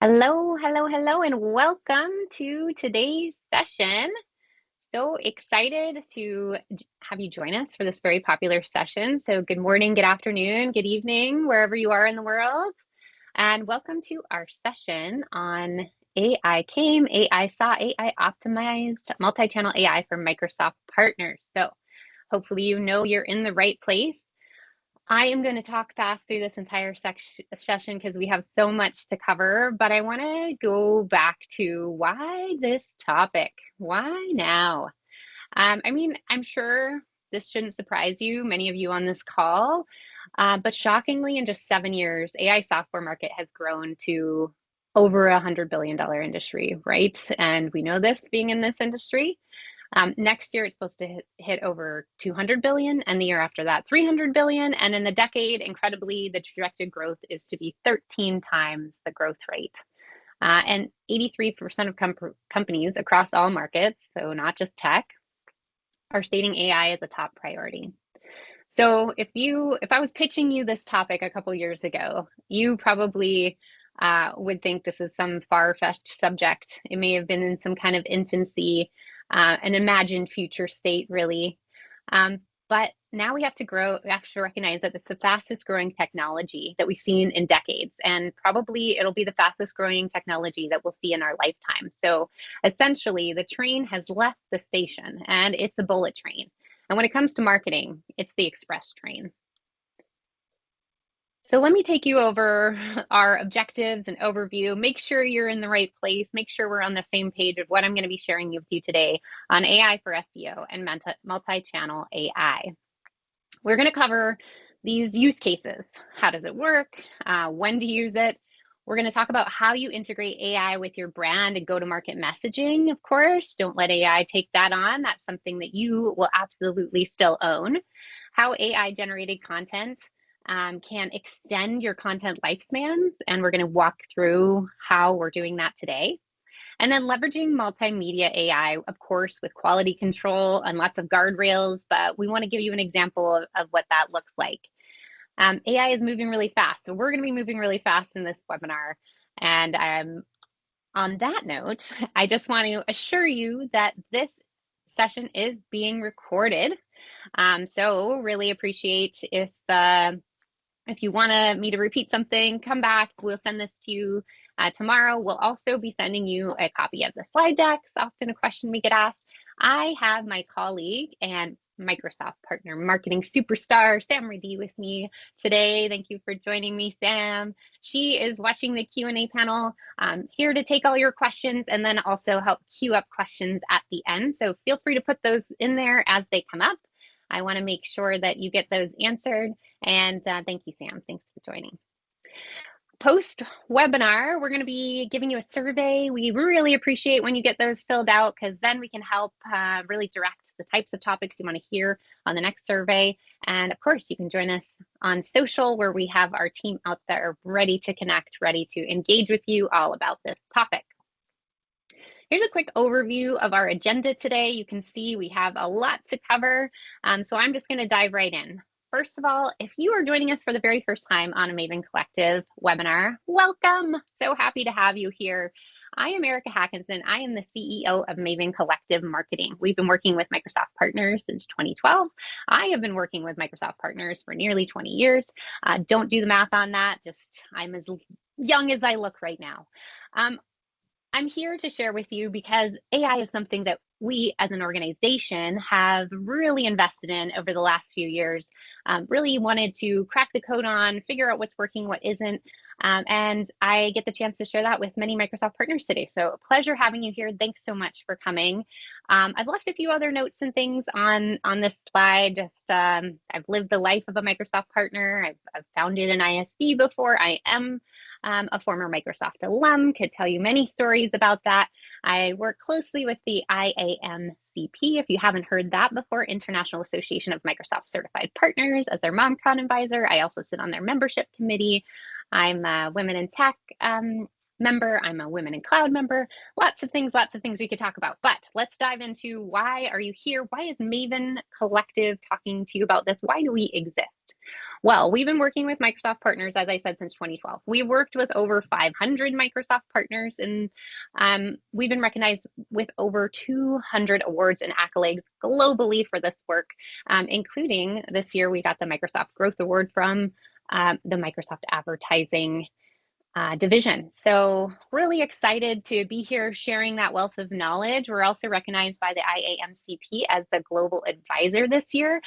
Hello, hello, hello, and welcome to today's session. So excited to have you join us for this very popular session. So good morning, good afternoon, good evening, wherever you are in the world. And welcome to our session on AI came, AI saw, AI optimized multi-channel AI for Microsoft partners. So hopefully you know you're in the right place. I am going to talk fast through this entire session because we have so much to cover, but I want to go back to why this topic? Why now? I'm sure this shouldn't surprise you, many of you on this call, but shockingly, in just 7 years, AI software market has grown to over $100 billion industry, right? And we know this being in this industry. Next year, it's supposed to hit over 200 billion, and the year after that, 300 billion. And in the decade, incredibly, the projected growth is to be 13 times the growth rate. And 83% of companies across all markets, so not just tech, are stating AI as a top priority. So if I was pitching you this topic a couple years ago, you probably would think this is some far-fetched subject. It may have been in some kind of infancy, an imagined future state, really. But now we have to recognize that it's the fastest growing technology that we've seen in decades, and probably it'll be the fastest growing technology that we'll see in our lifetime. So essentially, the train has left the station, and it's a bullet train. And when it comes to marketing, it's the express train. So let me take you over our objectives and overview. Make sure you're in the right place. Make sure we're on the same page of what I'm going to be sharing with you today on AI for SEO and multi-channel AI. We're going to cover these use cases. How does it work? When to use it? We're going to talk about how you integrate AI with your brand and go-to-market messaging, of course. Don't let AI take that on. That's something that you will absolutely still own. How AI-generated content can extend your content lifespans, and we're going to walk through how we're doing that today. And then leveraging multimedia AI, of course, with quality control and lots of guardrails, but we want to give you an example of what that looks like. AI is moving really fast, so we're going to be moving really fast in this webinar. And on that note, I just want to assure you that this session is being recorded. So really appreciate if you want me to repeat something, come back. We'll send this to you tomorrow. We'll also be sending you a copy of the slide deck. It's often a question we get asked. I have my colleague and Microsoft partner marketing superstar, Sam Reddy, with me today. Thank you for joining me, Sam. She is watching the Q&A panel, here to take all your questions and then also help queue up questions at the end. So feel free to put those in there as they come up. I want to make sure that you get those answered. And thank you, Sam. Thanks for joining. Post-webinar, we're going to be giving you a survey. We really appreciate when you get those filled out because then we can help really direct the types of topics you want to hear on the next survey. And of course, you can join us on social where we have our team out there ready to connect, ready to engage with you all about this topic. Here's a quick overview of our agenda today. You can see we have a lot to cover, so I'm just going to dive right in. First of all, if you are joining us for the very first time on a Maven Collective webinar, welcome. So happy to have you here. I am Erica Hakonson. I am the CEO of Maven Collective Marketing. We've been working with Microsoft partners since 2012. I have been working with Microsoft partners for nearly 20 years. Don't do the math on that. Just I'm as young as I look right now. I'm here to share with you because AI is something that we as an organization have really invested in over the last few years, really wanted to crack the code on, figure out what's working, what isn't. And I get the chance to share that with many Microsoft partners today. So a pleasure having you here. Thanks so much for coming. I've left a few other notes and things on this slide. Just I've lived the life of a Microsoft partner. I've founded an ISV before. I am a former Microsoft alum, could tell you many stories about that. I work closely with the IAMCP, if you haven't heard that before, International Association of Microsoft Certified Partners, as their MomCon advisor. I also sit on their membership committee. I'm a Women in Tech member. I'm a Women in Cloud member. Lots of things we could talk about. But let's dive into why are you here? Why is Maven Collective talking to you about this? Why do we exist? Well, we've been working with Microsoft partners, as I said, since 2012. We worked with over 500 Microsoft partners, and we've been recognized with over 200 awards and accolades globally for this work, including this year we got the Microsoft Growth Award from the Microsoft Advertising division. So really excited to be here sharing that wealth of knowledge. We're also recognized by the IAMCP as the global advisor this year.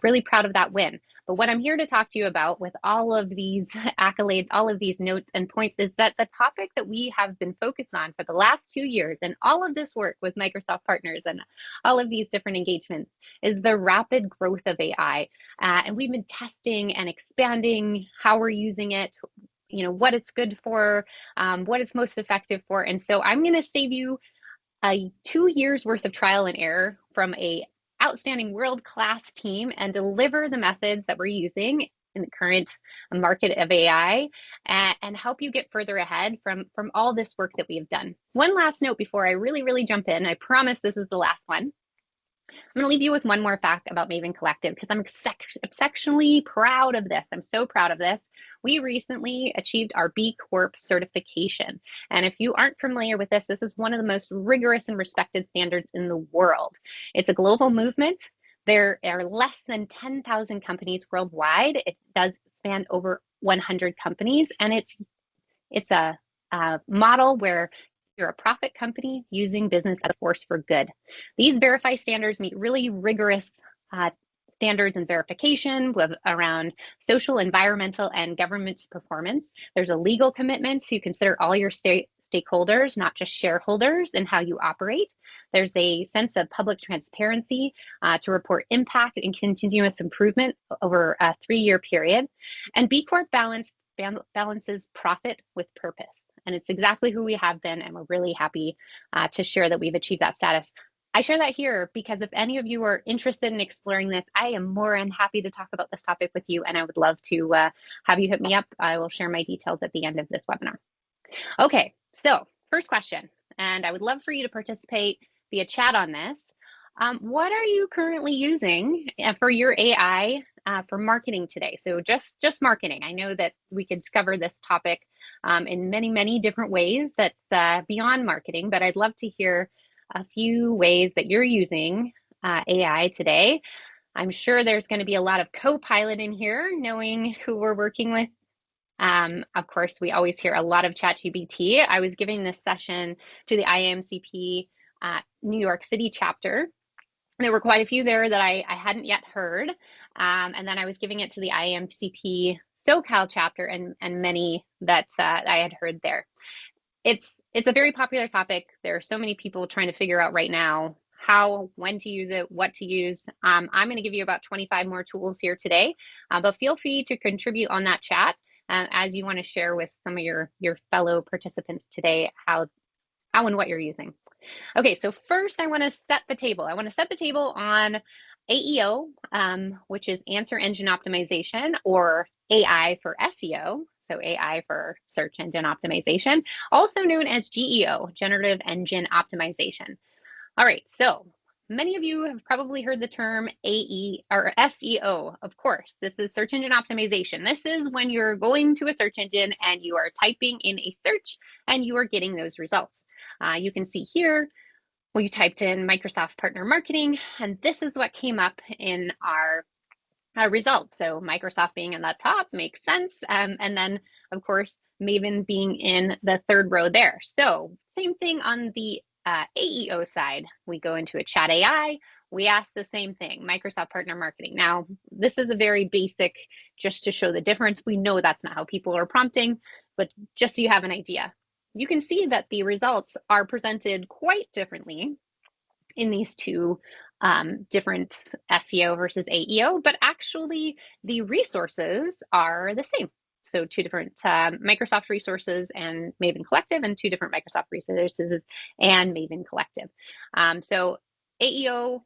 Really proud of that win. But what I'm here to talk to you about with all of these accolades, all of these notes and points, is that the topic that we have been focused on for the last 2 years and all of this work with Microsoft partners and all of these different engagements is the rapid growth of AI. And we've been testing and expanding how we're using it, what it's good for, what it's most effective for. And so I'm going to save you 2 years worth of trial and error from a outstanding world-class team and deliver the methods that we're using in the current market of AI and help you get further ahead from all this work that we've done. One last note before I really jump in. I promise this is the last one. I'm going to leave you with one more fact about Maven Collective because I'm exceptionally proud of this. I'm so proud of this. We recently achieved our B Corp certification. And if you aren't familiar with this, this is one of the most rigorous and respected standards in the world. It's a global movement. There are less than 10,000 companies worldwide. It does span over 100 companies, and it's a model where you're a profit company using business as a force for good. These verify standards meet really rigorous standards and verification around social, environmental, and government performance. There's a legal commitment to consider all your stakeholders, not just shareholders, in how you operate. There's a sense of public transparency to report impact and continuous improvement over a 3-year period. And B Corp balances profit with purpose. And it's exactly who we have been, and we're really happy to share that we've achieved that status. I share that here because if any of you are interested in exploring this, I am more than happy to talk about this topic with you, and I would love to have you hit me up. I will share my details at the end of this webinar. Okay, so first question, and I would love for you to participate via chat on this. What are you currently using for your AI for marketing today? So just marketing. I know that we could cover this topic in many different ways that's beyond marketing, but I'd love to hear a few ways that you're using AI today. I'm sure there's going to be a lot of co-pilot in here, knowing who we're working with. Of course, we always hear a lot of ChatGPT. I was giving this session to the IAMCP New York City chapter. There were quite a few there that I hadn't yet heard. And then I was giving it to the IAMCP SoCal chapter and many that I had heard there. It's a very popular topic. There are so many people trying to figure out right now how, when to use it, what to use. I'm going to give you about 25 more tools here today, but feel free to contribute on that chat as you want to share with some of your fellow participants today how and what you're using. Okay, so first I want to set the table. I want to set the table on AEO, which is Answer Engine Optimization, or AI for SEO, so AI for Search Engine Optimization, also known as GEO, Generative Engine Optimization. All right, so many of you have probably heard the term AE or SEO. Of course, this is Search Engine Optimization. This is when you're going to a search engine and you are typing in a search and you are getting those results. You can see here, we typed in Microsoft Partner Marketing, and this is what came up in our results. So Microsoft being in the top makes sense. And then, of course, Maven being in the third row there. So same thing on the AEO side. We go into a chat AI. We ask the same thing, Microsoft Partner Marketing. Now, this is a very basic, just to show the difference. We know that's not how people are prompting, but just so you have an idea. You can see that the results are presented quite differently in these two different SEO versus AEO, but actually the resources are the same. So 2 different Microsoft resources and Maven Collective, and 2 different Microsoft resources and Maven Collective. So AEO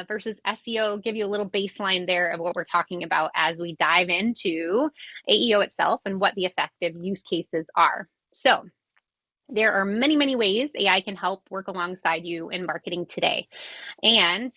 versus SEO give you a little baseline there of what we're talking about as we dive into AEO itself and what the effective use cases are. So there are many ways AI can help work alongside you in marketing today. And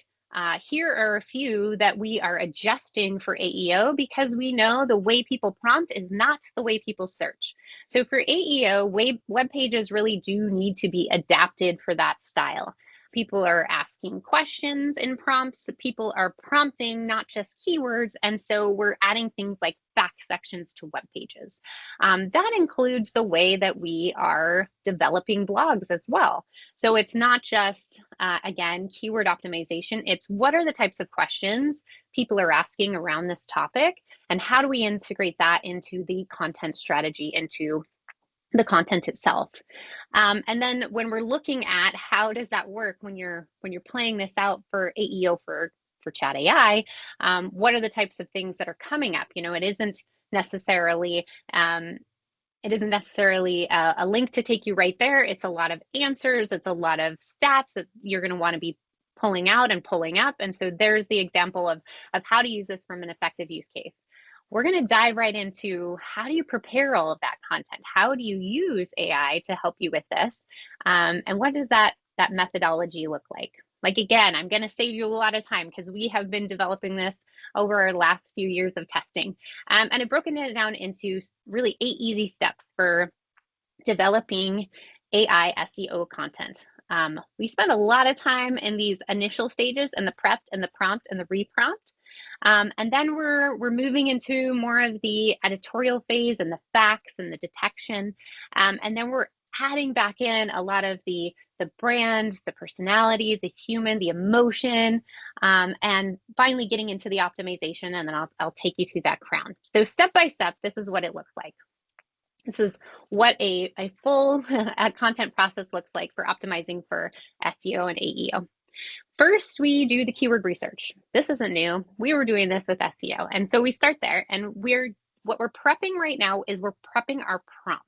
here are a few that we are adjusting for AEO because we know the way people prompt is not the way people search. So for AEO, web pages really do need to be adapted for that style. People are asking questions in prompts. People are prompting not just keywords. And so we're adding things like fact sections to web pages. That includes the way that we are developing blogs as well. So it's not just, again, keyword optimization. It's what are the types of questions people are asking around this topic, and how do we integrate that into the content strategy, into the content itself. And then when we're looking at how does that work when you're playing this out for AEO for chat AI, what are the types of things that are coming up? You know, it isn't necessarily a link to take you right there. It's a lot of answers. It's a lot of stats that you're going to want to be pulling out and pulling up. And so there's the example of how to use this from an effective use case. We're going to dive right into how do you prepare all of that content? How do you use AI to help you with this? And what does that methodology look like? Like, again, I'm going to save you a lot of time because we have been developing this over our last few years of testing. And I've broken it down into really 8 easy steps for developing AI SEO content. We spend a lot of time in these initial stages and the prep and the prompt and the reprompt. And then we're moving into more of the editorial phase and the facts and the detection. And then we're adding back in a lot of the brand, the personality, the human, the emotion, and finally getting into the optimization. And then I'll take you through that crown. So step by step, this is what it looks like. This is what a full content process looks like for optimizing for SEO and AEO. First, we do the keyword research. This isn't new. We were doing this with SEO. And so we start there, and what we're prepping right now is we're prepping our prompt.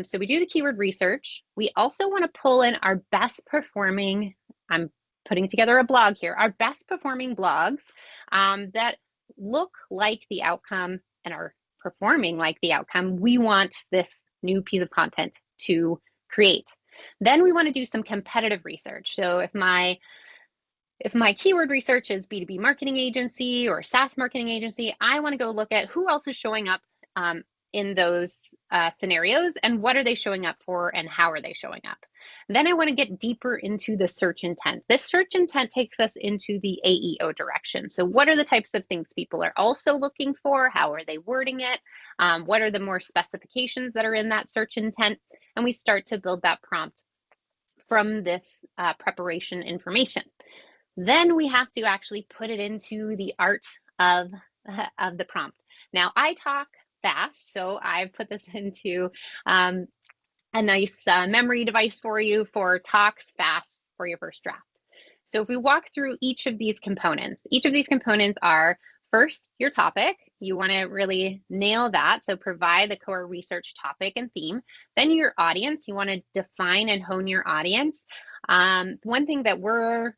So we do the keyword research. We also want to pull in our best performing, I'm putting together a blog here, our best performing blogs that look like the outcome and are performing like the outcome we want this new piece of content to create. Then we want to do some competitive research. So if my keyword research is B2B marketing agency or SaaS marketing agency, I want to go look at who else is showing up in those scenarios and what are they showing up for and how are they showing up. Then I want to get deeper into the search intent. This search intent takes us into the AEO direction. So what are the types of things people are also looking for? How are they wording it? What are the more specifications that are in that search intent? And we start to build that prompt from this preparation information. Then we have to actually put it into the art of the prompt. Now I talk fast, so I've put this into a nice memory device for you for talks fast for your first draft. So if we walk through each of these components are first your topic. You want to really nail that. So provide the core research topic and theme. Then your audience, you want to define and hone your audience. One thing that we're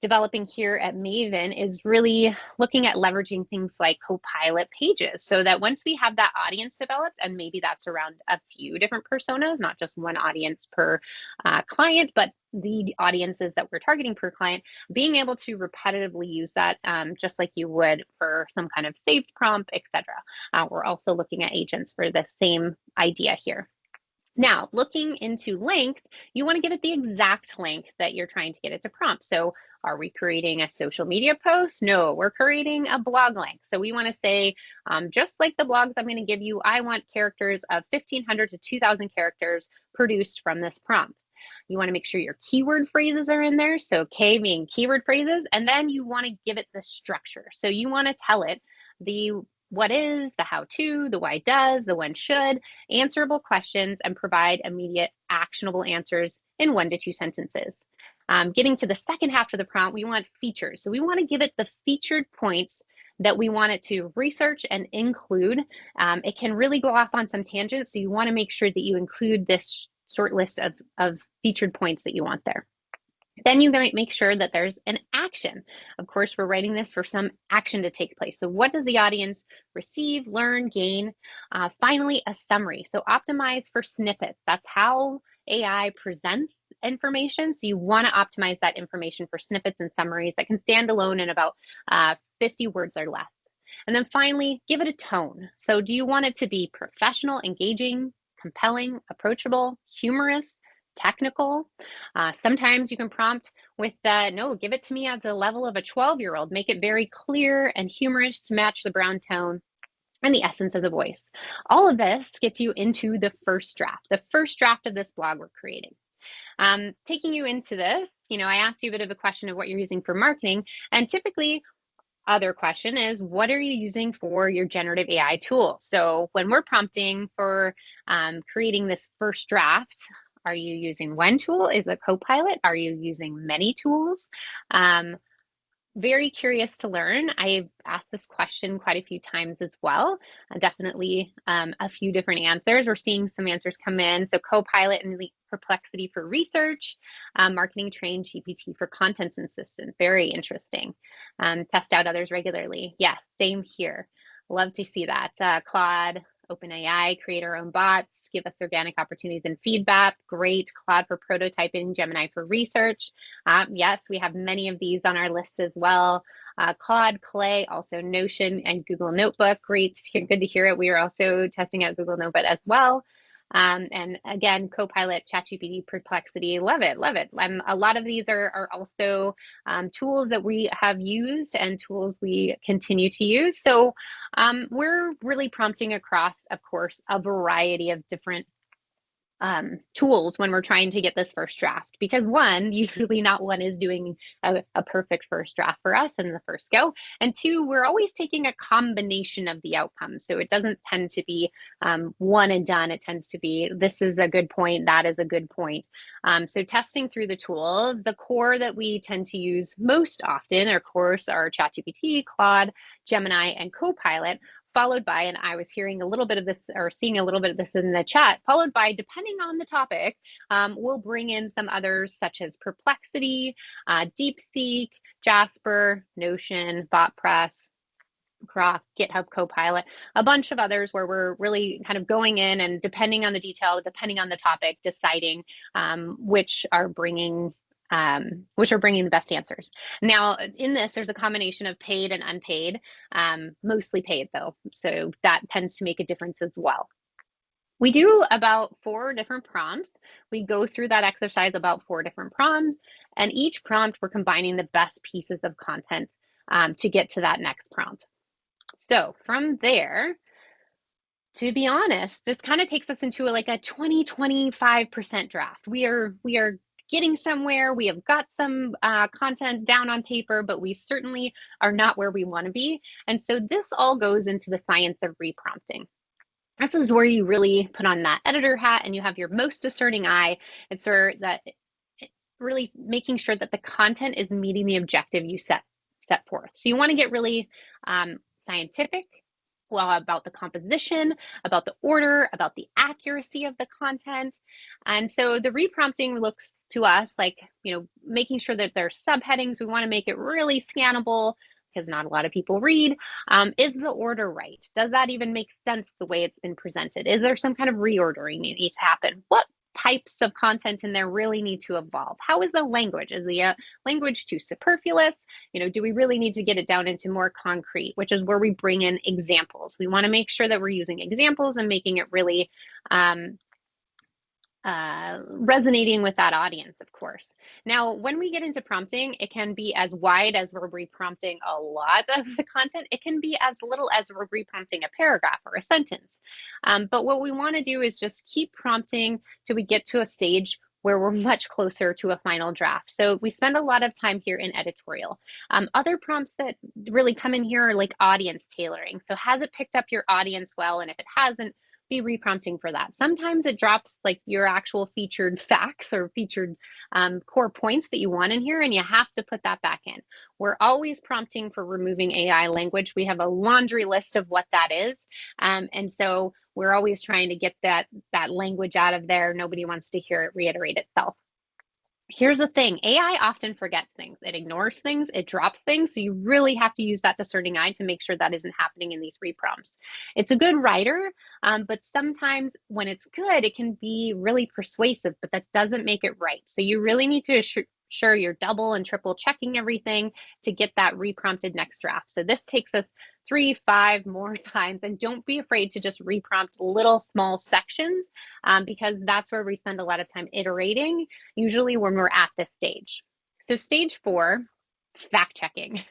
developing here at Maven is really looking at leveraging things like Copilot pages so that once we have that audience developed, and maybe that's around a few different personas, not just one audience per client, but the audiences that we're targeting per client, being able to repetitively use that just like you would for some kind of saved prompt, etc. We're also looking at agents for the same idea here. Now, looking into length, you want to give it the exact length that you're trying to get it to prompt. So are we creating a social media post? No, we're creating a blog length. So we want to say, just like the blogs I'm going to give you, I want characters of 1,500 to 2,000 characters produced from this prompt. You want to make sure your keyword phrases are in there. So K being keyword phrases, and then you want to give it the structure. So you want to tell it the what is, the how to, the why does, the when should, answerable questions, and provide immediate actionable answers in 1 to 2 sentences. Getting to the second half of the prompt, we want features. So we want to give it the featured points that we want it to research and include. It can really go off on some tangents, so you want to make sure that you include this short list of featured points that you want there. Then you might make sure that there's an action. Of course, we're writing this for some action to take place. So what does the audience receive, learn, gain? Finally, a summary. So optimize for snippets. That's how AI presents information. So you want to optimize that information for snippets and summaries that can stand alone in about 50 words or less. And then finally, give it a tone. So do you want it to be professional, engaging, compelling, approachable, humorous, technical? Sometimes you can prompt with no, give it to me at the level of a 12-year-old. Make it very clear and humorous to match the brown tone and the essence of the voice. All of this gets you into the first draft of this blog we're creating. Taking you into this, I asked you a bit of a question of what you're using for marketing, and typically other question is, what are you using for your generative AI tool? So when we're prompting for creating this first draft, are you using one tool? Is it Copilot? Are you using many tools? Very curious to learn. I've asked this question quite a few times as well. Definitely a few different answers. We're seeing some answers come in. So Copilot and Perplexity for research, marketing trained GPT for content assistant. Very interesting. Test out others regularly. Yeah, same here. Love to see that. Claude, OpenAI, create our own bots, give us organic opportunities and feedback. Great. Claude for prototyping, Gemini for research. Yes, we have many of these on our list as well. Claude, Clay, also Notion and Google Notebook. Great. Good to hear it. We are also testing out Google Notebook as well. And again, Copilot, ChatGPT, Perplexity, love it, love it. A lot of these are also tools that we have used and tools we continue to use. So we're really prompting across, of course, a variety of different tools when we're trying to get this first draft, because one, usually not one is doing a perfect first draft for us in the first go, and two, we're always taking a combination of the outcomes. So it doesn't tend to be one and done. It tends to be, this is a good point, that is a good point. So testing through the tools, the core that we tend to use most often, of course, are ChatGPT, Claude, Gemini, and Copilot, followed by, and I was hearing a little bit of this or seeing a little bit of this in the chat, followed by, depending on the topic, we'll bring in some others such as Perplexity, DeepSeek, Jasper, Notion, BotPress, Grok, GitHub Copilot, a bunch of others where we're really kind of going in and depending on the detail, depending on the topic, deciding which are bringing the best answers. Now, in this, there's a combination of paid and unpaid, mostly paid though, so that tends to make a difference as well. We do about 4 different prompts. We go through that exercise about 4 different prompts, and each prompt we're combining the best pieces of content to get to that next prompt. So from there, to be honest, this kind of takes us into like a 20-25% draft. We are getting somewhere. We have got some content down on paper, but we certainly are not where we want to be. And so this all goes into the science of reprompting. This is where you really put on that editor hat and you have your most discerning eye. It's where that really making sure that the content is meeting the objective you set forth. So you want to get really scientific about the composition, about the order, about the accuracy of the content. And so the reprompting looks to us like, making sure that there's subheadings. We want to make it really scannable because not a lot of people read. Is the order right? Does that even make sense the way it's been presented? Is there some kind of reordering that needs to happen? What types of content in there really need to evolve? How is the language? Is the language too superfluous? Do we really need to get it down into more concrete, which is where we bring in examples. We want to make sure that we're using examples and making it really resonating with that audience, of course. Now, when we get into prompting, it can be as wide as we're reprompting a lot of the content. It can be as little as we're reprompting a paragraph or a sentence. But what we want to do is just keep prompting till we get to a stage where we're much closer to a final draft. So we spend a lot of time here in editorial. Other prompts that really come in here are like audience tailoring. So has it picked up your audience well? And if it hasn't, be reprompting for that. Sometimes it drops like your actual featured facts or featured core points that you want in here, and you have to put that back in. We're always prompting for removing AI language. We have a laundry list of what that is. And so we're always trying to get that language out of there. Nobody wants to hear it reiterate itself. Here's the thing, AI often forgets things. It ignores things, it drops things. So you really have to use that discerning eye to make sure that isn't happening in these reprompts. It's a good writer, but sometimes when it's good, it can be really persuasive, but that doesn't make it right. So you really need to ensure you're double and triple checking everything to get that reprompted next draft. So this takes us 3, 5 more times, and don't be afraid to just reprompt little small sections because that's where we spend a lot of time iterating, usually when we're at this stage. So stage 4, fact checking.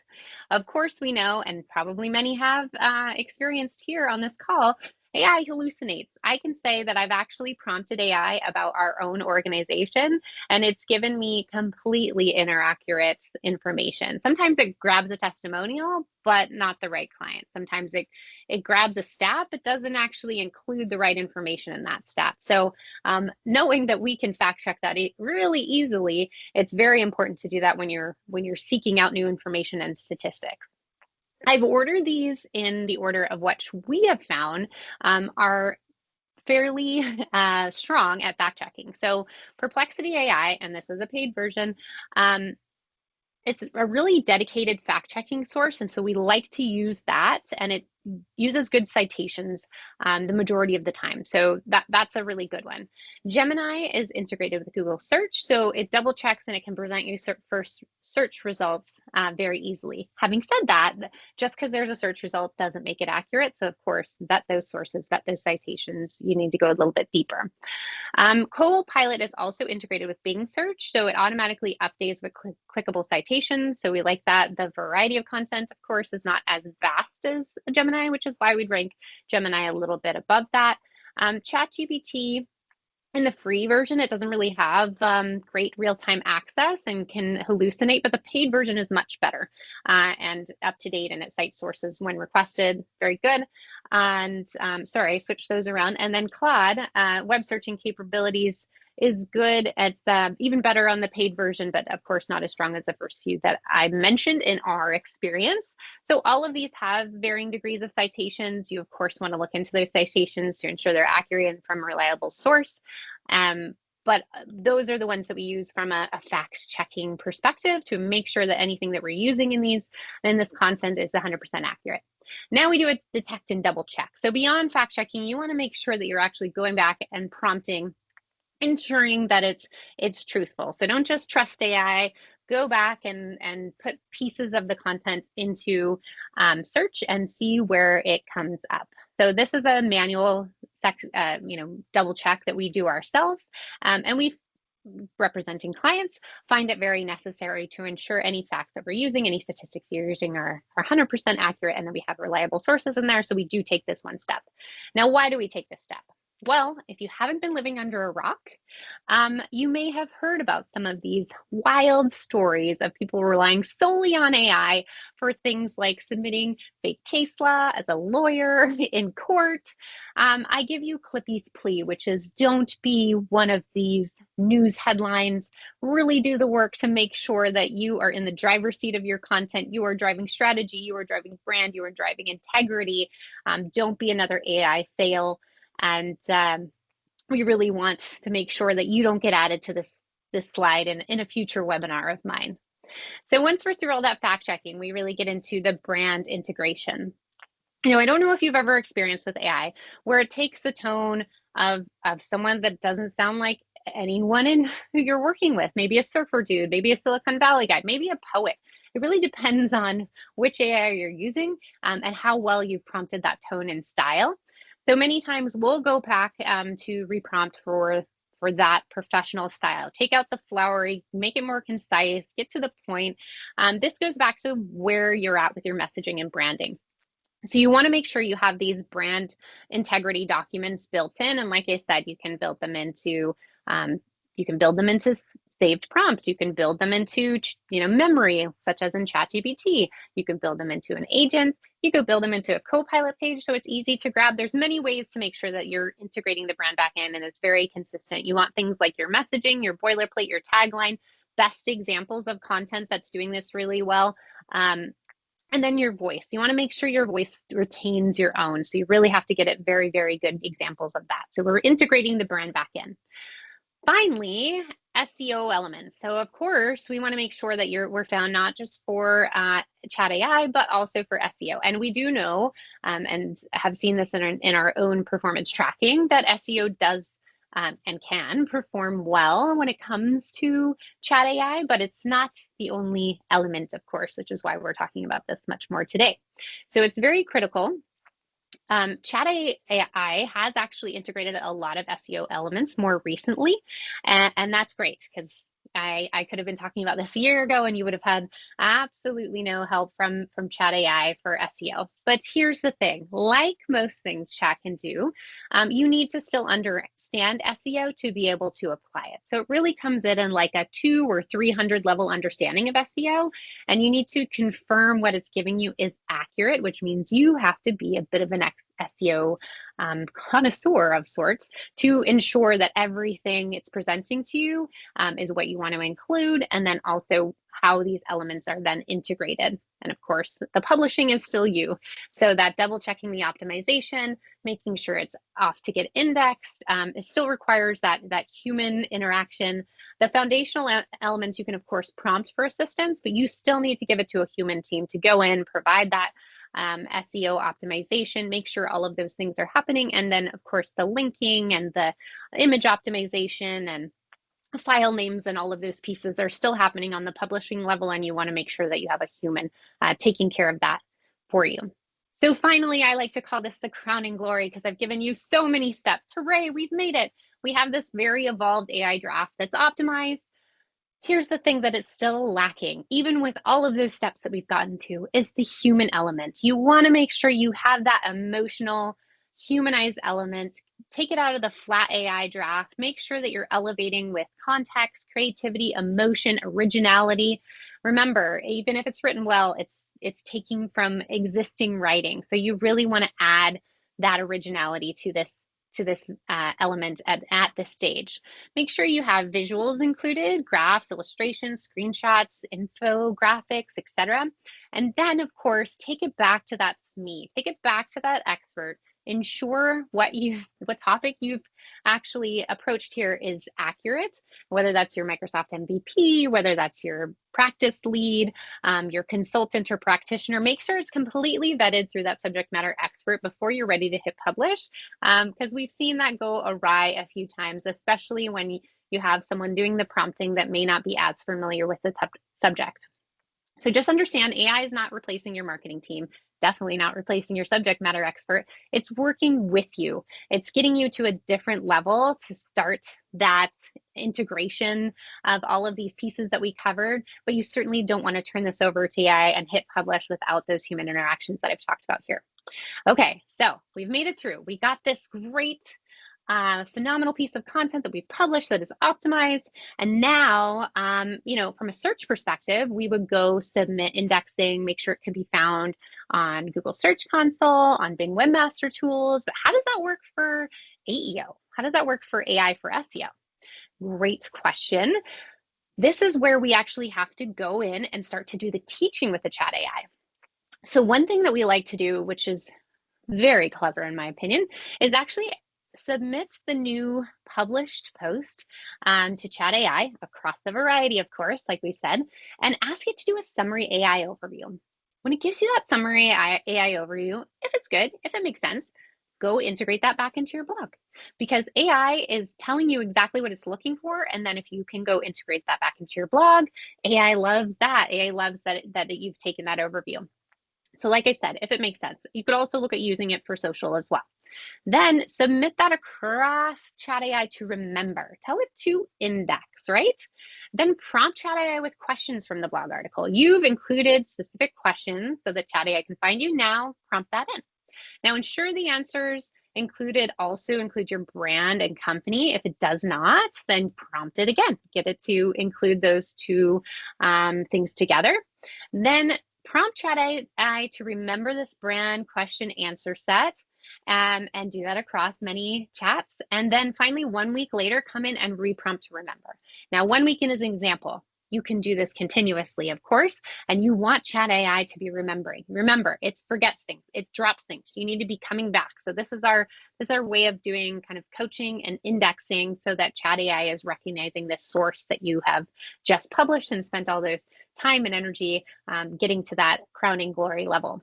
Of course, we know, and probably many have experienced here on this call, AI hallucinates. I can say that I've actually prompted AI about our own organization, and it's given me completely inaccurate information. Sometimes it grabs a testimonial, but not the right client. Sometimes it grabs a stat, but doesn't actually include the right information in that stat. So knowing that we can fact check that really easily, it's very important to do that when you're seeking out new information and statistics. I've ordered these in the order of what we have found are fairly strong at fact checking. So Perplexity AI, and this is a paid version, it's a really dedicated fact checking source. And so we like to use that, and it uses good citations the majority of the time. So that's a really good one. Gemini is integrated with Google Search, so it double checks and it can present you first search results very easily. Having said that, just because there's a search result doesn't make it accurate. So of course, vet those sources, vet those citations. You need to go a little bit deeper. Copilot is also integrated with Bing Search, so it automatically updates with clickable citations. So we like that. The variety of content, of course, is not as vast as Gemini, which is why we'd rank Gemini a little bit above that. ChatGPT, in the free version, it doesn't really have great real-time access and can hallucinate, but the paid version is much better and up to date, and it cites sources when requested. Very good. And sorry, I switched those around. And then Claude, web searching capabilities is good. It's even better on the paid version, but of course not as strong as the first few that I mentioned in our experience. So all of these have varying degrees of citations. You of course want to look into those citations to ensure they're accurate and from a reliable source. But those are the ones that we use from a fact checking perspective to make sure that anything that we're using in this content is 100% accurate. Now we do a detect and double check. So beyond fact checking, you want to make sure that you're actually going back and prompting, ensuring that it's truthful. So don't just trust AI. Go back and put pieces of the content into search and see where it comes up. So this is a manual double check that we do ourselves, and we, representing clients, find it very necessary to ensure any facts that we're using, any statistics you're using are 100% accurate, and that we have reliable sources in there. So we do take this one step. Now, why do we take this step? Well, if you haven't been living under a rock, you may have heard about some of these wild stories of people relying solely on AI for things like submitting fake case law as a lawyer in court. I give you Clippy's plea, which is don't be one of these news headlines. Really do the work to make sure that you are in the driver's seat of your content. You are driving strategy, you are driving brand, you are driving integrity. Don't be another AI fail. And we really want to make sure that you don't get added to this slide in a future webinar of mine. So once we're through all that fact checking, we really get into the brand integration. I don't know if you've ever experienced with AI where it takes the tone of someone that doesn't sound like anyone who you're working with, maybe a surfer dude, maybe a Silicon Valley guy, maybe a poet. It really depends on which AI you're using and how well you've prompted that tone and style. So many times we'll go back to reprompt for that professional style. Take out the flowery, make it more concise, get to the point. This goes back to where you're at with your messaging and branding. So you want to make sure you have these brand integrity documents built in. And like I said, you can build them into saved prompts. You can build them into memory, such as in ChatGPT. You can build them into an agent. You could build them into a Copilot page, so it's easy to grab. There's many ways to make sure that you're integrating the brand back in, and it's very consistent. You want things like your messaging, your boilerplate, your tagline, best examples of content that's doing this really well. And then your voice. You want to make sure your voice retains your own. So you really have to get it very, very good examples of that. So we're integrating the brand back in. Finally, SEO elements. So of course, we want to make sure that we're found not just for chat AI, but also for SEO. And we do know and have seen this in our own performance tracking that SEO does and can perform well when it comes to chat AI, but it's not the only element, of course, which is why we're talking about this much more today. So it's very critical. Chat AI has actually integrated a lot of SEO elements more recently, and that's great because I could have been talking about this a year ago and you would have had absolutely no help from Chat AI for SEO. But here's the thing, like most things chat can do, you need to still understand SEO to be able to apply it. So it really comes in like a 200 or 300 level understanding of SEO, and you need to confirm what it's giving you is accurate, which means you have to be a bit of an SEO connoisseur of sorts to ensure that everything it's presenting to you is what you want to include, and then also how these elements are then integrated. And of course, the publishing is still you. So that double checking the optimization, making sure it's off to get indexed, it still requires that human interaction. The foundational elements you can of course prompt for assistance, but you still need to give it to a human team to go in, provide that SEO optimization, make sure all of those things are happening. And then of course the linking and the image optimization and file names and all of those pieces are still happening on the publishing level, and you want to make sure that you have a human taking care of that for you. So finally, I like to call this the crowning glory because I've given you so many steps. Hooray, we've made it. We have this very evolved AI draft that's optimized. Here's the thing that it's still lacking, even with all of those steps that we've gotten to, is the human element. You want to make sure you have that emotional, humanized element. Take it out of the flat AI draft. Make sure that you're elevating with context, creativity, emotion, originality. Remember, even if it's written well, it's taking from existing writing. So you really want to add that originality to this element at this stage. Make sure you have visuals included, graphs, illustrations, screenshots, infographics, etc. And then, of course, take it back to that SME. Take it back to that expert. Ensure what topic you've actually approached here is accurate, whether that's your Microsoft MVP, whether that's your practice lead, your consultant or practitioner. Make sure it's completely vetted through that subject matter expert before you're ready to hit publish, because we've seen that go awry a few times, especially when you have someone doing the prompting that may not be as familiar with the subject. So just understand AI is not replacing your marketing team, definitely not replacing your subject matter expert. It's working with you. It's getting you to a different level to start that integration of all of these pieces that we covered, but you certainly don't want to turn this over to AI and hit publish without those human interactions that I've talked about here. Okay, so we've made it through. We got this great phenomenal piece of content that we published that is optimized. And now, from a search perspective, we would go submit indexing, make sure it can be found on Google Search Console, on Bing Webmaster Tools. But how does that work for AEO? How does that work for AI for SEO? Great question. This is where we actually have to go in and start to do the teaching with the chat AI. So one thing that we like to do, which is very clever in my opinion, is actually submit the new published post to Chat AI across the variety, of course, like we said, and ask it to do a summary AI overview. When it gives you that summary AI overview, if it's good, if it makes sense, go integrate that back into your blog, because AI is telling you exactly what it's looking for. And then if you can go integrate that back into your blog, AI loves that. AI loves that you've taken that overview. So like I said, if it makes sense, you could also look at using it for social as well. Then submit that across Chat AI to remember. Tell it to index, right? Then prompt Chat AI with questions from the blog article. You've included specific questions so that Chat AI can find you. Now prompt that in. Now ensure the answers also include your brand and company. If it does not, then prompt it again. Get it to include those two things together. Then prompt Chat AI to remember this brand question answer set, and do that across many chats. And then finally, 1 week later, come in and reprompt to remember. Now, 1 week in is an example. you can do this continuously, of course, and you want Chat AI to be remembering. Remember, it forgets things, it drops things. You need to be coming back. So this is our way of doing kind of coaching and indexing so that Chat AI is recognizing this source that you have just published and spent all those time and energy getting to that crowning glory level.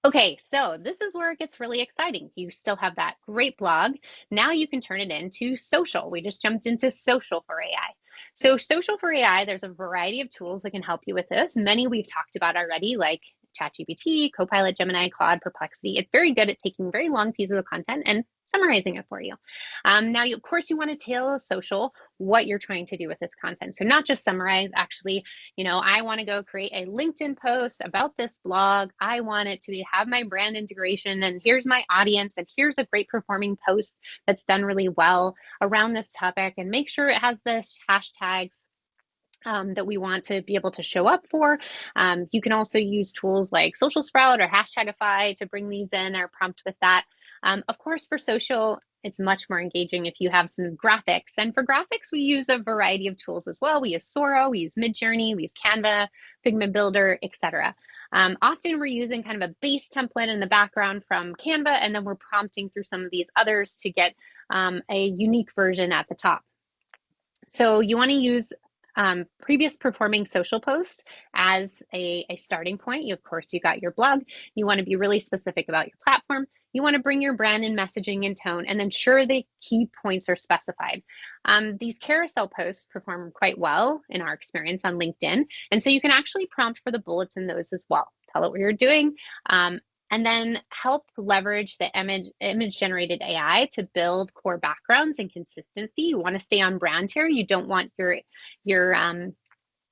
Okay, so this is where it gets really exciting. You still have that great blog. Now you can turn it into social. We just jumped into social for AI. So social for AI, there's a variety of tools that can help you with this. Many we've talked about already, like ChatGPT, Copilot, Gemini, Claude, Perplexity. It's very good at taking very long pieces of content and summarizing it for you. Now, of course, you want to tell social what you're trying to do with this content. So not just summarize, actually, I want to go create a LinkedIn post about this blog. I want it to have my brand integration, and here's my audience, and here's a great performing post that's done really well around this topic, and make sure it has the hashtags that we want to be able to show up for. You can also use tools like Social Sprout or Hashtagify to bring these in or prompt with that. Of course, for social, it's much more engaging if you have some graphics. And for graphics, we use a variety of tools as well. We use Sora, we use Midjourney, we use Canva, Figma Builder, etc. Often we're using kind of a base template in the background from Canva, and then we're prompting through some of these others to get a unique version at the top. So you want to use previous performing social posts as a starting point. Of course, you got your blog. You want to be really specific about your platform. You want to bring your brand and messaging and tone, and then ensure the key points are specified. These carousel posts perform quite well in our experience on LinkedIn. And so you can actually prompt for the bullets in those as well. Tell it what you're doing. And then help leverage the image generated AI to build core backgrounds and consistency. You want to stay on brand here. You don't want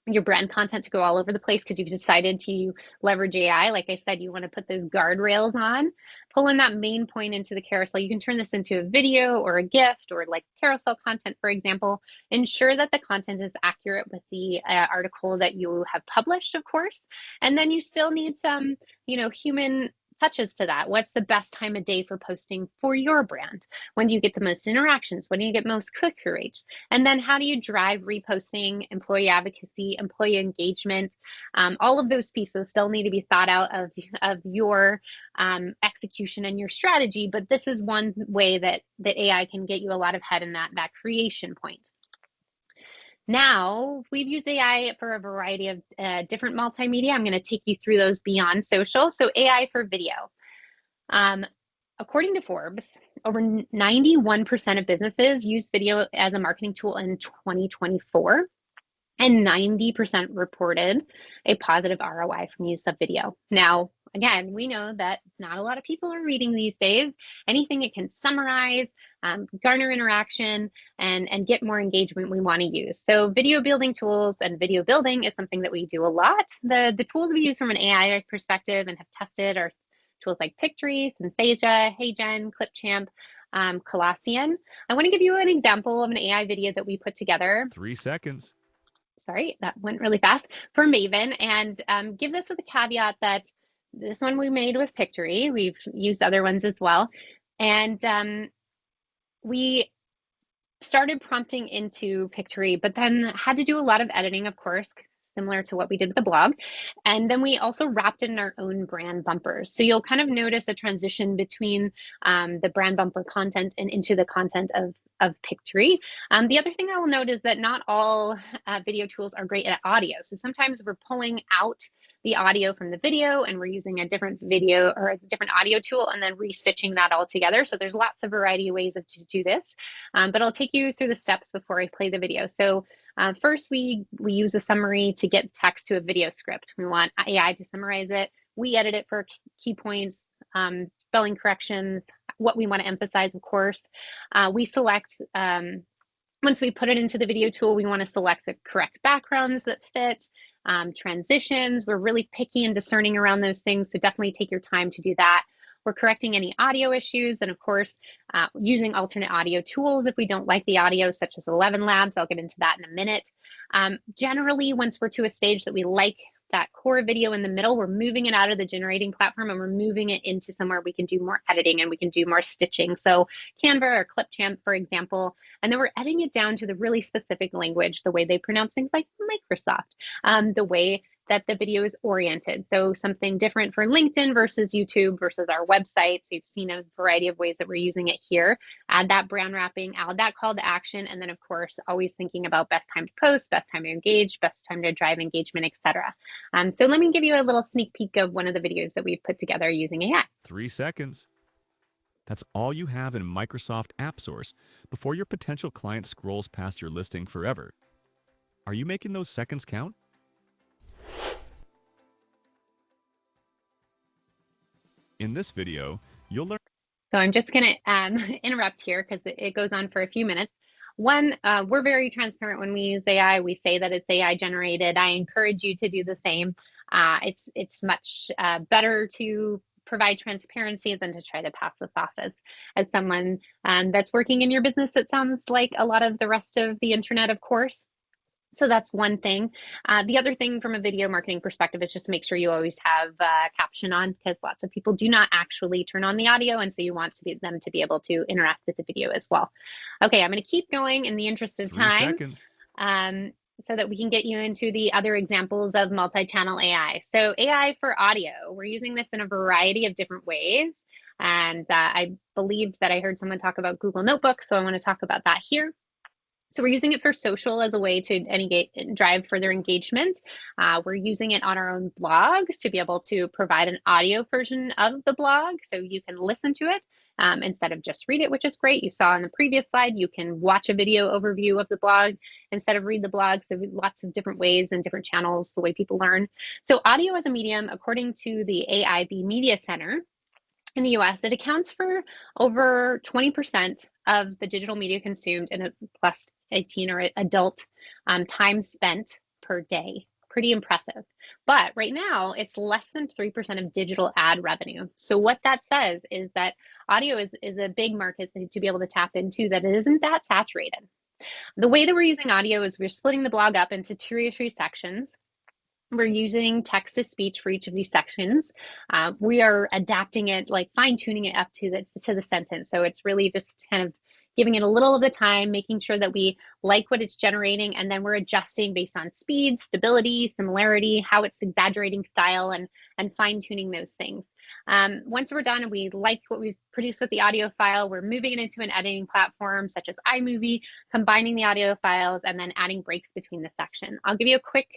your brand content to go all over the place because you've decided to leverage AI. Like I said, you want to put those guardrails on, pull in that main point into the carousel. You can turn this into a video or a gift or like carousel content, for example. Ensure that the content is accurate with the article that you have published, of course. And then you still need some, human touches to that. What's the best time of day for posting for your brand? When do you get the most interactions? When do you get most click-through rates? And then how do you drive reposting, employee advocacy, employee engagement? All of those pieces still need to be thought out of your execution and your strategy, but this is one way that AI can get you a lot of head in that creation point. Now, we've used AI for a variety of different multimedia. I'm going to take you through those beyond social. So AI for video. According to Forbes, over 91% of businesses use video as a marketing tool in 2024, and 90% reported a positive ROI from use of video. Now, again, we know that not a lot of people are reading these days. Anything it can summarize, garner interaction, and get more engagement we want to use. So video building tools and video building is something that we do a lot. The tools we use from an AI perspective and have tested are tools like Pictory, Synthesia, HeyGen, Clipchamp, Colossian. I want to give you an example of an AI video that we put together. 3 seconds. Sorry, that went really fast, for Maven, and give this with a caveat that this one we made with Pictory. We've used other ones as well. And we started prompting into Pictory, but then had to do a lot of editing, of course, similar to what we did with the blog. And then we also wrapped it in our own brand bumpers. So you'll kind of notice a transition between the brand bumper content and into the content of Pictory. The other thing I will note is that not all video tools are great at audio. So sometimes we're pulling out the audio from the video and we're using a different video or a different audio tool and then restitching that all together. So there's lots of variety of ways to do this, but I'll take you through the steps before I play the video. So first, we use a summary to get text to a video script. We want AI to summarize it. We edit it for key points, spelling corrections, what we want to emphasize, of course. We select, once we put it into the video tool, we want to select the correct backgrounds that fit, transitions. We're really picky and discerning around those things, so definitely take your time to do that. We're correcting any audio issues, and of course, using alternate audio tools if we don't like the audio, such as 11 Labs. I'll get into that in a minute. Generally, once we're to a stage that we like that core video in the middle, we're moving it out of the generating platform and we're moving it into somewhere we can do more editing and we can do more stitching. So Canva or Clipchamp, for example, and then we're editing it down to the really specific language, the way they pronounce things like Microsoft, the way that the video is oriented. So something different for LinkedIn versus YouTube versus our website. So you've seen a variety of ways that we're using it here. Add that brand wrapping, add that call to action, and then of course, always thinking about best time to post, best time to engage, best time to drive engagement, etc. So let me give you a little sneak peek of one of the videos that we've put together using AI. 3 seconds. That's all you have in Microsoft App Source before your potential client scrolls past your listing forever. Are you making those seconds count? In this video, you'll learn. So I'm just going to interrupt here because it goes on for a few minutes. One, we're very transparent when we use AI. We say that it's AI generated. I encourage you to do the same. It's much better to provide transparency than to try to pass this off as someone that's working in your business. It sounds like a lot of the rest of the internet, of course. So that's one thing. The other thing from a video marketing perspective is just to make sure you always have caption on, because lots of people do not actually turn on the audio. And so you want them to be able to interact with the video as well. Okay, I'm going to keep going in the interest of 3 time seconds. So that we can get you into the other examples of multi-channel AI. So AI for audio, we're using this in a variety of different ways. And I believed that I heard someone talk about Google Notebook, so I want to talk about that here. So we're using it for social as a way to drive further engagement. We're using it on our own blogs to be able to provide an audio version of the blog so you can listen to it instead of just read it, which is great. You saw on the previous slide, you can watch a video overview of the blog instead of read the blog. So lots of different ways and different channels, the way people learn. So audio as a medium, according to the AIB Media Center, in the US, it accounts for over 20% of the digital media consumed in a plus 18 or adult time spent per day. Pretty impressive. But right now, it's less than 3% of digital ad revenue. So what that says is that audio is a big market to be able to tap into that it isn't that saturated. The way that we're using audio is we're splitting the blog up into 2 or 3 sections. We're using text to speech for each of these sections. We are adapting it, like fine tuning it up to the sentence. So it's really just kind of giving it a little of the time, making sure that we like what it's generating, and then we're adjusting based on speed, stability, similarity, how it's exaggerating style, and fine tuning those things. Once we're done and we like what we've produced with the audio file, we're moving it into an editing platform such as iMovie, combining the audio files, and then adding breaks between the section. I'll give you a quick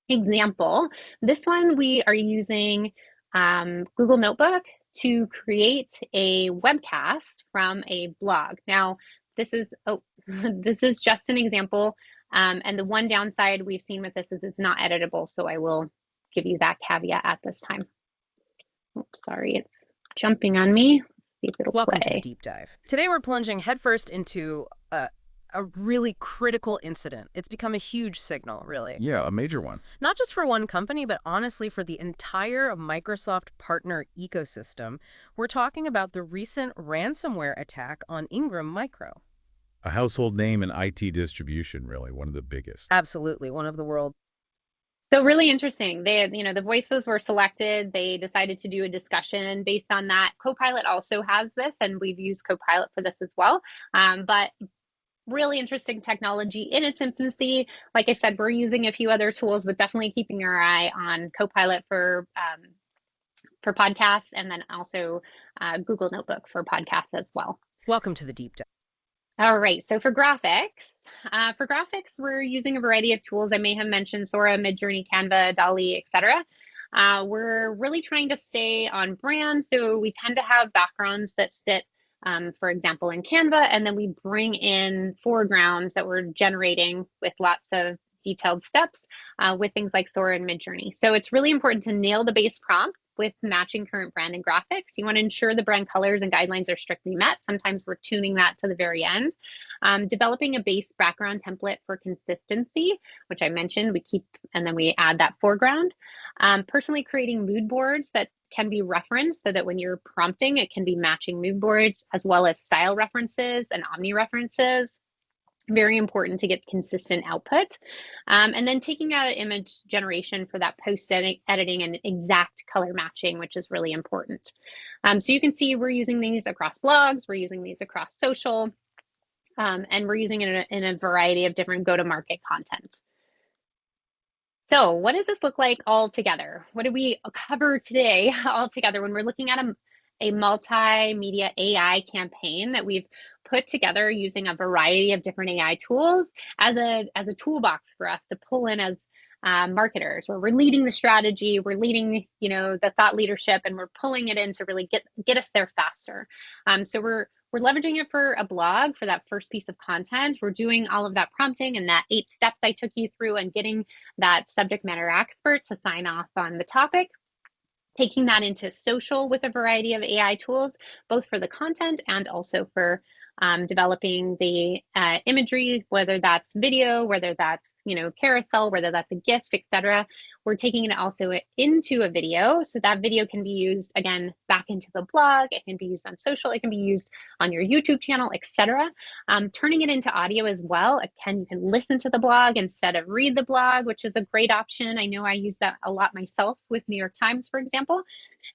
example. This one, we are using Google Notebook to create a webcast from a blog. Now, this is just an example. And the one downside we've seen with this is it's not editable. So I will give you that caveat at this time. Oops, sorry, it's jumping on me. Let's see if it'll Welcome play. to the deep dive. Today we're plunging headfirst into a really critical incident. It's become a huge signal, really. Yeah, a major one. Not just for one company, but honestly for the entire Microsoft partner ecosystem. We're talking about the recent ransomware attack on Ingram Micro. A household name in IT distribution, really, one of the biggest. Absolutely, one of the world's. So really interesting. The voices were selected. They decided to do a discussion based on that. Copilot also has this, and we've used Copilot for this as well. But really interesting technology in its infancy. Like I said, we're using a few other tools, but definitely keeping our eye on Copilot for podcasts, and then also Google Notebook for podcasts as well. Welcome to the deep dive. All right, so for graphics, we're using a variety of tools. I may have mentioned Sora, Midjourney, Canva, DALL-E, etc. We're really trying to stay on brand, so we tend to have backgrounds that sit, for example, in Canva, and then we bring in foregrounds that we're generating with lots of detailed steps with things like Sora and Midjourney. So it's really important to nail the base prompt with matching current brand and graphics. You want to ensure the brand colors and guidelines are strictly met. Sometimes we're tuning that to the very end. Developing a base background template for consistency, which I mentioned, we keep, and then we add that foreground. Personally creating mood boards that can be referenced so that when you're prompting, it can be matching mood boards, as well as style references and omni references. Very important to get consistent output. And then taking out image generation for that post editing and exact color matching, which is really important. So you can see we're using these across blogs, we're using these across social, and we're using it in a variety of different go-to-market content. So what does this look like all together? What did we cover today all together when we're looking at a multimedia AI campaign that we've put together using a variety of different AI tools as a toolbox for us to pull in as marketers, where we're leading the strategy, we're leading, the thought leadership, and we're pulling it in to really get us there faster. So we're leveraging it for a blog for that first piece of content. We're doing all of that prompting and that 8 steps I took you through and getting that subject matter expert to sign off on the topic. Taking that into social with a variety of AI tools, both for the content and also for developing the imagery, whether that's video, whether that's carousel, whether that's a GIF, etc. We're taking it also into a video, so that video can be used again back into the blog. It can be used on social. It can be used on your YouTube channel, etc. Turning it into audio as well. Again, you can listen to the blog instead of read the blog, which is a great option. I know I use that a lot myself with New York Times, for example.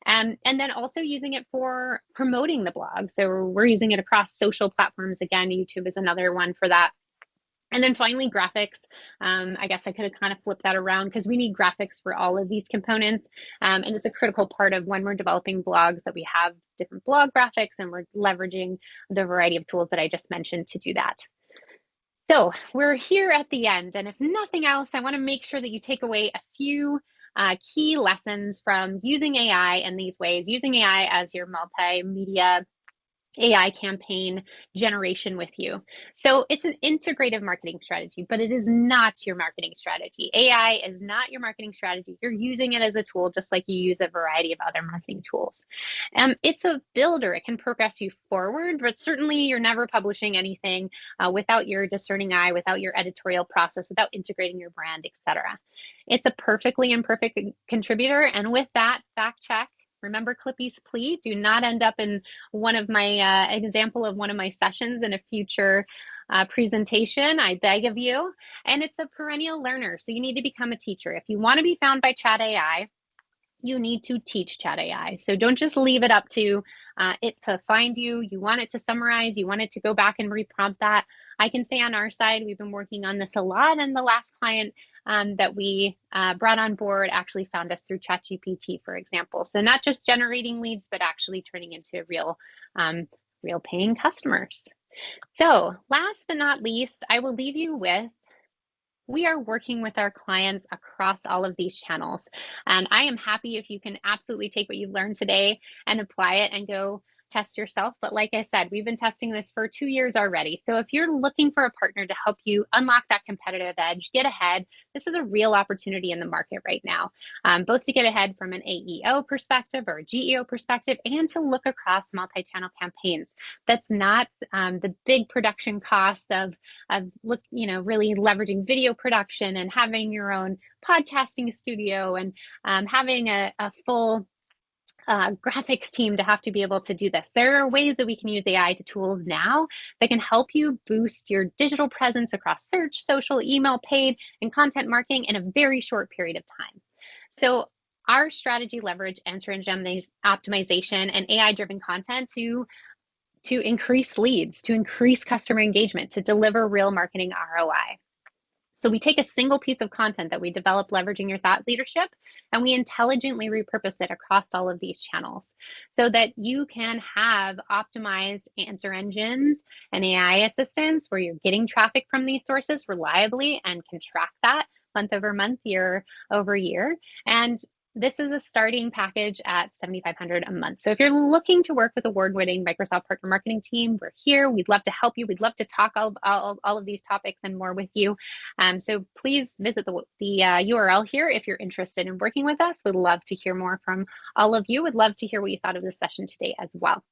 And then also using it for promoting the blog. So we're using it across social platforms. Again, YouTube is another one for that. And then finally, graphics. I guess I could have kind of flipped that around because we need graphics for all of these components. And it's a critical part of when we're developing blogs that we have different blog graphics, and we're leveraging the variety of tools that I just mentioned to do that. So we're here at the end. And if nothing else, I want to make sure that you take away a few key lessons from using AI in these ways, using AI as your multimedia AI campaign generation with you. So it's an integrative marketing strategy, but it is not your marketing strategy. AI is not your marketing strategy. You're using it as a tool, just like you use a variety of other marketing tools. It's a builder. It can progress you forward, but certainly you're never publishing anything without your discerning eye, without your editorial process, without integrating your brand, etc. It's a perfectly imperfect contributor. And with that, fact check. Remember Clippy's plea, do not end up in one of my example of one of my sessions in a future presentation, I beg of you. And it's a perennial learner, so you need to become a teacher. If you want to be found by Chat AI, you need to teach Chat AI. So don't just leave it up to it to find you. You want it to summarize, you want it to go back and reprompt that. I can say on our side, we've been working on this a lot, and the last client that we brought on board actually found us through ChatGPT, for example. So not just generating leads, but actually turning into real paying customers. So last but not least, I will leave you with, we are working with our clients across all of these channels. And I am happy if you can absolutely take what you've learned today and apply it and go test yourself. But like I said, we've been testing this for 2 years already. So if you're looking for a partner to help you unlock that competitive edge, get ahead, this is a real opportunity in the market right now, both to get ahead from an AEO perspective or a GEO perspective, and to look across multi-channel campaigns. That's not the big production cost of really leveraging video production and having your own podcasting studio and having a full graphics team to have to be able to do this. There are ways that we can use AI tools now that can help you boost your digital presence across search, social, email, paid, and content marketing in a very short period of time. So our strategy leverage answer engine optimization and AI-driven content to increase leads, to increase customer engagement, to deliver real marketing ROI. So we take a single piece of content that we develop leveraging your thought leadership, and we intelligently repurpose it across all of these channels so that you can have optimized answer engines and AI assistants where you're getting traffic from these sources reliably and can track that month over month, year over year. And this is a starting package at $7,500 a month. So if you're looking to work with award-winning Microsoft Partner Marketing team, we're here. We'd love to help you. We'd love to talk all of these topics and more with you. So please visit the URL here if you're interested in working with us. We'd love to hear more from all of you. Would love to hear what you thought of this session today as well.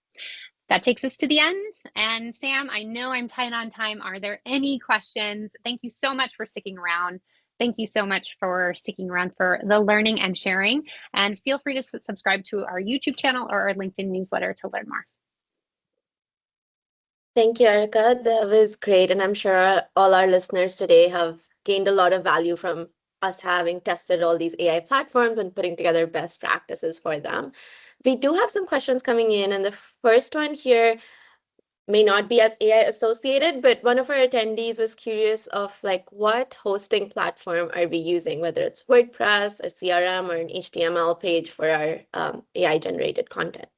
That takes us to the end. And Sam, I know I'm tight on time. Are there any questions? Thank you so much for sticking around. Thank you so much for sticking around for the learning and sharing. And feel free to subscribe to our YouTube channel or our LinkedIn newsletter to learn more. Thank you, Erica. That was great. And I'm sure all our listeners today have gained a lot of value from us having tested all these AI platforms and putting together best practices for them. We do have some questions coming in, and the first one here may not be as AI associated, but one of our attendees was curious of like what hosting platform are we using, whether it's WordPress, a CRM, or an HTML page for our AI generated content.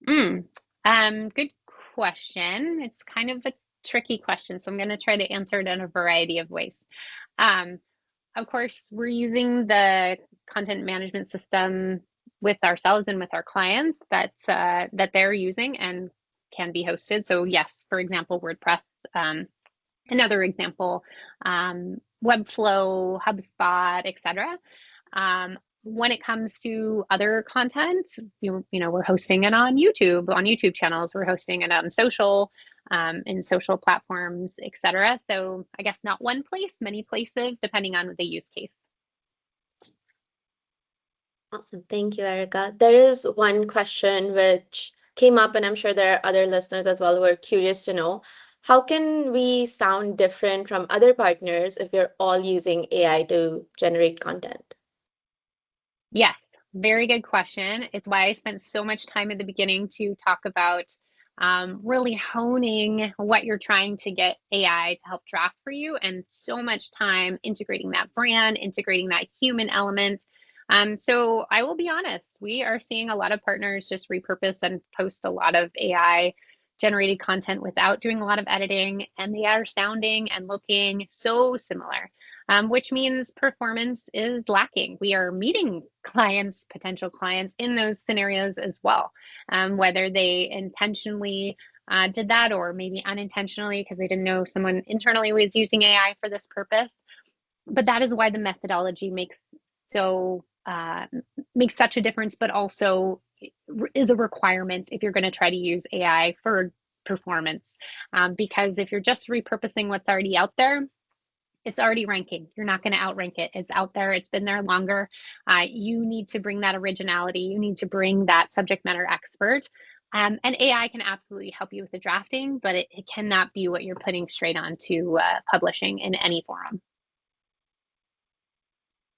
Good question. It's kind of a tricky question, so I'm going to try to answer it in a variety of ways. Of course, we're using the content management system with ourselves and with our clients that they're using and can be hosted. So yes, for example, WordPress. Another example, Webflow, HubSpot, etc. When it comes to other content, we're hosting it on YouTube channels. We're hosting it on social, in social platforms, etc. So I guess not one place, many places, depending on the use case. Awesome. Thank you, Erica. There is one question which came up, and I'm sure there are other listeners as well who are curious to know, how can we sound different from other partners if we're all using AI to generate content? Yes, very good question. It's why I spent so much time at the beginning to talk about really honing what you're trying to get AI to help draft for you, and so much time integrating that brand, integrating that human element. So I will be honest, we are seeing a lot of partners just repurpose and post a lot of AI generated content without doing a lot of editing, and they are sounding and looking so similar. Which means performance is lacking. We are meeting clients, potential clients in those scenarios as well, whether they intentionally did that or maybe unintentionally because they didn't know someone internally was using AI for this purpose. But that is why the methodology makes such a difference, but also is a requirement if you're going to try to use AI for performance. Because if you're just repurposing what's already out there, it's already ranking. You're not going to outrank it. It's out there. It's been there longer. You need to bring that originality. You need to bring that subject matter expert. And AI can absolutely help you with the drafting, but it cannot be what you're putting straight on to publishing in any forum.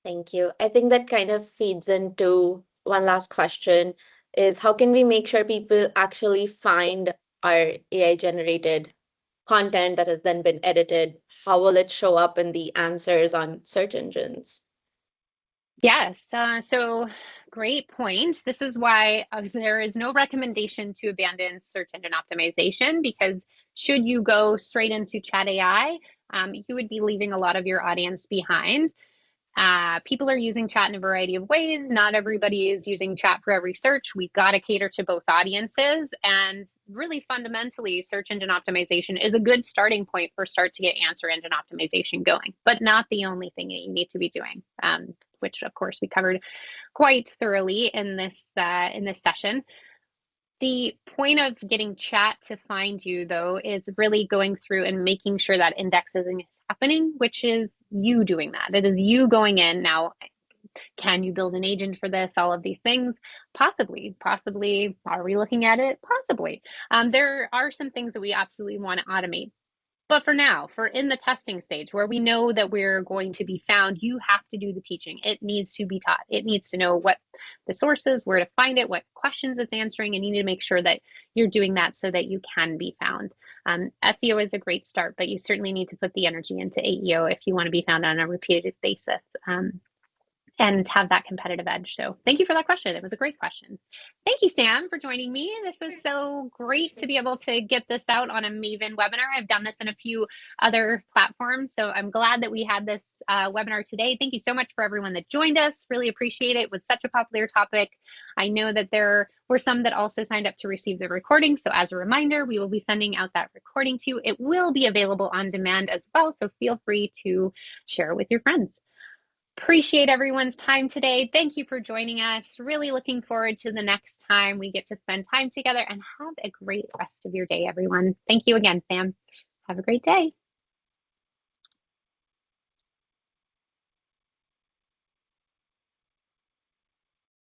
Thank you. I think that kind of feeds into one last question is how can we make sure people actually find our AI generated content that has then been edited? How will it show up in the answers on search engines? Yes, so great point. This is why there is no recommendation to abandon search engine optimization, because should you go straight into chat AI, you would be leaving a lot of your audience behind. People are using chat in a variety of ways. Not everybody is using chat for every search. We've got to cater to both audiences. And really fundamentally, search engine optimization is a good starting point for start to get answer engine optimization going, but not the only thing that you need to be doing, which of course we covered quite thoroughly in this session. The point of getting chat to find you, though, is really going through and making sure that indexing is happening, which is you doing that. It is you going in. Now, can you build an agent for this? All of these things? Possibly. Are we looking at it? Possibly. There are some things that we absolutely want to automate. But for now, for in the testing stage where we know that we're going to be found, you have to do the teaching. It needs to be taught. It needs to know what the source is, where to find it, what questions it's answering, and you need to make sure that you're doing that so that you can be found. SEO is a great start, but you certainly need to put the energy into AEO if you want to be found on a repeated basis. And have that competitive edge. So thank you for that question. It was a great question. Thank you, Sam, for joining me. This was so great to be able to get this out on a Maven webinar. I've done this in a few other platforms, so I'm glad that we had this webinar today. Thank you so much for everyone that joined us. Really appreciate it. It was such a popular topic. I know that there were some that also signed up to receive the recording. So as a reminder, we will be sending out that recording to you. It will be available on demand as well, so feel free to share it with your friends. Appreciate everyone's time today. Thank you for joining us. Really looking forward to the next time we get to spend time together, and have a great rest of your day, everyone. Thank you again, Sam. Have a great day.